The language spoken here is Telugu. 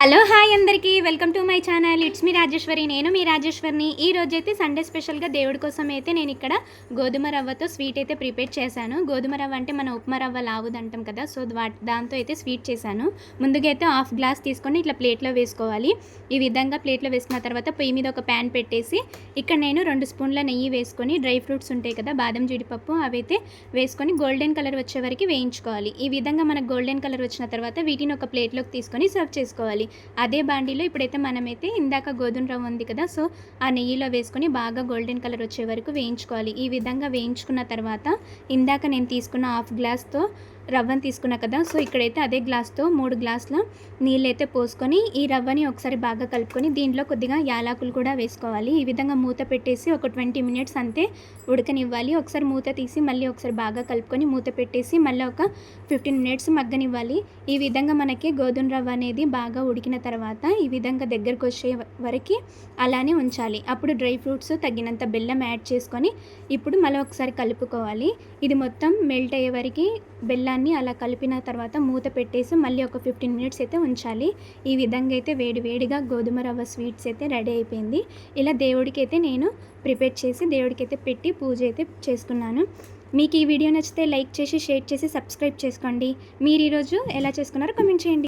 హలో హాయ్ అందరికీ welcome to my channel. It's me Rajeshwari. నేను మీ రాజేశ్వరిని. ఈ రోజైతే సండే స్పెషల్గా దేవుడి కోసం అయితే నేను ఇక్కడ గోధుమ రవ్వతో స్వీట్ అయితే ప్రిపేర్ చేశాను. గోధుమ రవ్వ అంటే మన ఉప్మా రవ్వ లావుదంటాం కదా, సో దాంతో అయితే స్వీట్ చేశాను. ముందుగా అయితే హాఫ్ గ్లాస్ తీసుకొని ఇట్లా ప్లేట్లో వేసుకోవాలి. ఈ విధంగా ప్లేట్లో వేసుకున్న తర్వాత పొయ్యి మీద ఒక ప్యాన్ పెట్టేసి ఇక్కడ నేను 2 స్పూన్ల నెయ్యి వేసుకొని డ్రై ఫ్రూట్స్ ఉంటాయి కదా, బాదం జీడిపప్పు, అవైతే వేసుకొని గోల్డెన్ కలర్ వచ్చే వరకు వేయించుకోవాలి. ఈ విధంగా మనకు గోల్డెన్ కలర్ వచ్చిన తర్వాత వీటిని ఒక ప్లేట్లోకి తీసుకొని సర్వ్ చేసుకోవాలి. అదే బాండీలో ఇప్పుడైతే మనమైతే ఇందాక గోధుమ రవ్వ ఉంది కదా, సో ఆ నెయ్యిలో వేసుకొని బాగా గోల్డెన్ కలర్ వచ్చే వరకు వేయించుకోవాలి. ఈ విధంగా వేయించుకున్న తర్వాత ఇందాక నేను తీసుకున్న హాఫ్ గ్లాస్తో రవ్వని తీసుకున్నా కదా, సో ఇక్కడైతే అదే గ్లాస్తో 3 గ్లాసుల నీళ్ళు అయితే పోసుకొని ఈ రవ్వని ఒకసారి బాగా కలుపుకొని దీంట్లో కొద్దిగా యాలకులు కూడా వేసుకోవాలి. ఈ విధంగా మూత పెట్టేసి ఒక 20 మినిట్స్ అంతే ఉడకనివ్వాలి. ఒకసారి మూత తీసి మళ్ళీ ఒకసారి బాగా కలుపుకొని మూత పెట్టేసి మళ్ళీ ఒక 15 మినిట్స్ మగ్గనివ్వాలి. ఈ విధంగా మనకి గోధుమ రవ్వ అనేది బాగా ఉడికిన తర్వాత ఈ విధంగా దగ్గరకు వచ్చే వరకు అలానే ఉంచాలి. అప్పుడు డ్రై ఫ్రూట్స్ తగినంత బెల్లం యాడ్ చేసుకొని ఇప్పుడు మళ్ళీ ఒకసారి కలుపుకోవాలి. ఇది మొత్తం మెల్ట్ అయ్యే వరకు బెల్లాన్ని అలా కలిపిన తర్వాత మూత పెట్టేసి మళ్ళీ ఒక 15 మినిట్స్ అయితే ఉంచాలి. ఈ విధంగా అయితే వేడివేడిగా గోధుమ రవ్వ స్వీట్స్ అయితే రెడీ అయిపోయింది. ఇలా దేవుడికి అయితే నేను ప్రిపేర్ చేసి దేవుడికి అయితే పెట్టి పూజ అయితే చేసుకున్నాను. మీకు ఈ వీడియో నచ్చితే లైక్ చేసి షేర్ చేసి సబ్స్క్రైబ్ చేసుకోండి. మీరు ఈరోజు ఎలా చేసుకున్నారో కామెంట్ చేయండి.